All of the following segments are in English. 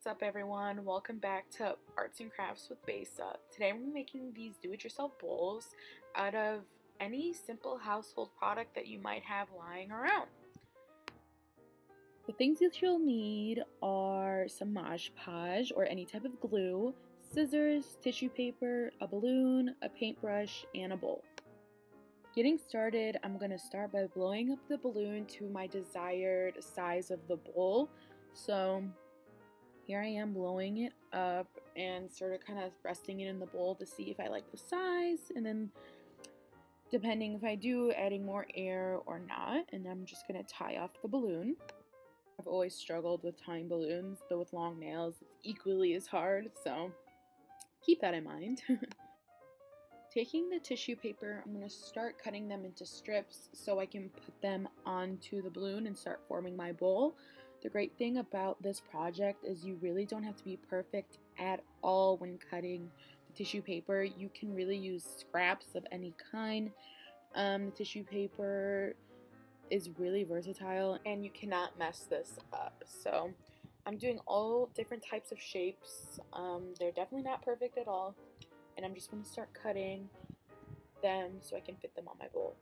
What's up everyone? Welcome back to Arts and Crafts with Besa. Today we're making these do-it-yourself bowls out of any simple household product that you might have lying around. The things that you'll need are some Mod Podge or any type of glue, scissors, tissue paper, a balloon, a paintbrush, and a bowl. Getting started, I'm going to start by blowing up the balloon to my desired size of the bowl. So here I am blowing it up and sort of kind of resting it in the bowl to see if I like the size, and then depending if I do, adding more air or not. And I'm just going to tie off the balloon. I've always struggled with tying balloons, though with long nails it's equally as hard, so keep that in mind. Taking the tissue paper, I'm going to start cutting them into strips so I can put them onto the balloon and start forming my bowl. The great thing about this project is you really don't have to be perfect at all when cutting the tissue paper. You can really use scraps of any kind. The tissue paper is really versatile and you cannot mess this up. So I'm doing all different types of shapes. They're definitely not perfect at all. And I'm just going to start cutting them so I can fit them on my bowl.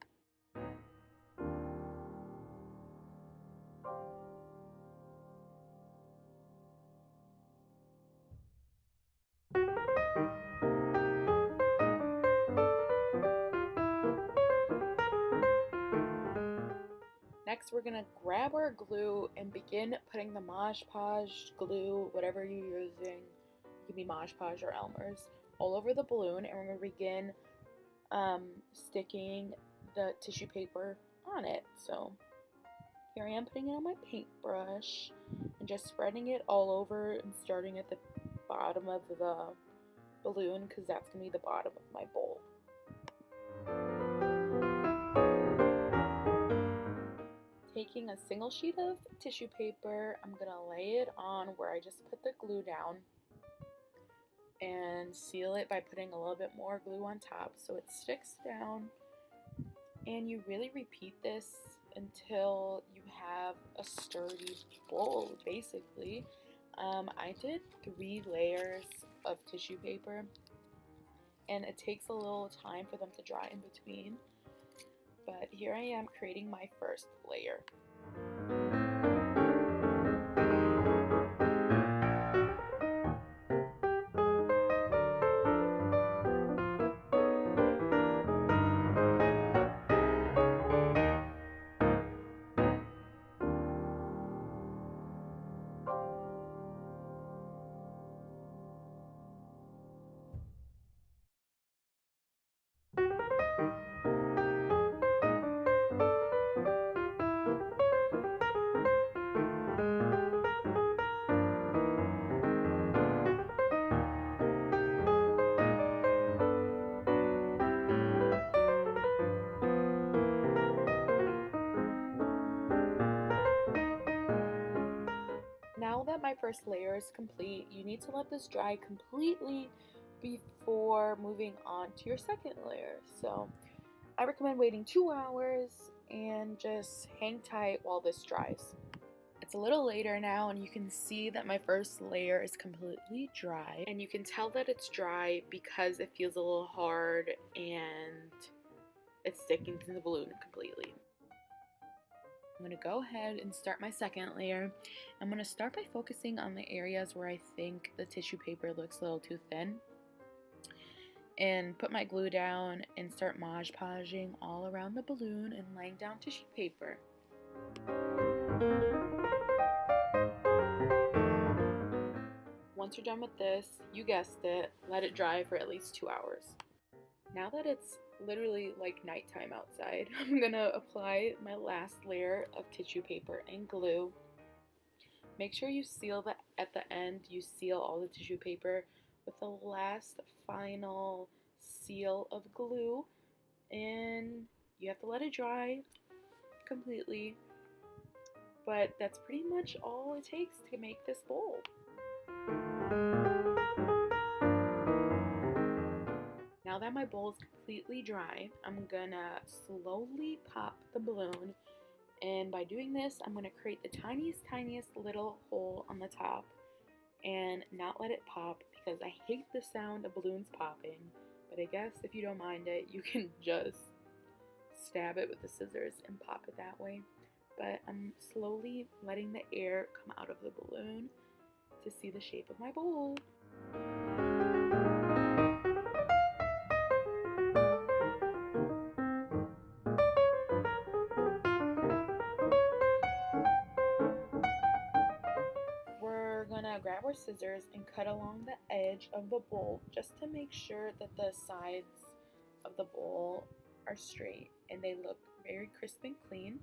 Next, we're going to grab our glue and begin putting the Mod Podge glue, whatever you're using, it can be Mod Podge or Elmer's, all over the balloon, and we're going to begin sticking the tissue paper on it. So here I am putting it on my paintbrush and just spreading it all over and starting at the bottom of the balloon because that's going to be the bottom of my bowl. Taking a single sheet of tissue paper, I'm going to lay it on where I just put the glue down and seal it by putting a little bit more glue on top so it sticks down. And you really repeat this until you have a sturdy bowl, basically. I did 3 layers of tissue paper and it takes a little time for them to dry in between. But here I am creating my first layer. Now that my first layer is complete, you need to let this dry completely before moving on to your second layer. So I recommend waiting 2 hours and just hang tight while this dries. It's a little later now and you can see that my first layer is completely dry, and you can tell that it's dry because it feels a little hard and it's sticking to the balloon completely. I'm going to go ahead and start my second layer. I'm going to start by focusing on the areas where I think the tissue paper looks a little too thin, and put my glue down and start Mod Podging all around the balloon and laying down tissue paper. Once you're done with this, you guessed it, let it dry for at least 2 hours. Now that it's literally like nighttime outside, I'm gonna apply my last layer of tissue paper and glue. Make sure you seal at the end, you seal all the tissue paper with the last final seal of glue, and you have to let it dry completely. But that's pretty much all it takes to make this bowl. Now that my bowl is completely dry, I'm gonna slowly pop the balloon, and by doing this, I'm gonna create the tiniest little hole on the top and not let it pop because I hate the sound of balloons popping. But I guess if you don't mind it, you can just stab it with the scissors and pop it that way. But I'm slowly letting the air come out of the balloon to see the shape of my bowl. We're gonna grab our scissors and cut along the edge of the bowl just to make sure that the sides of the bowl are straight and they look very crisp and clean.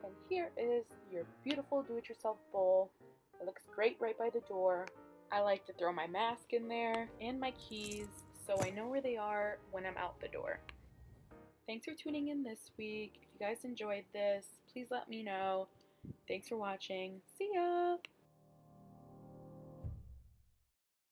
And here is your beautiful do-it-yourself bowl. It looks great right by the door. I like to throw my mask in there and my keys so I know where they are when I'm out the door. Thanks for tuning in this week. If you guys enjoyed this, please let me know. Thanks for watching. See ya!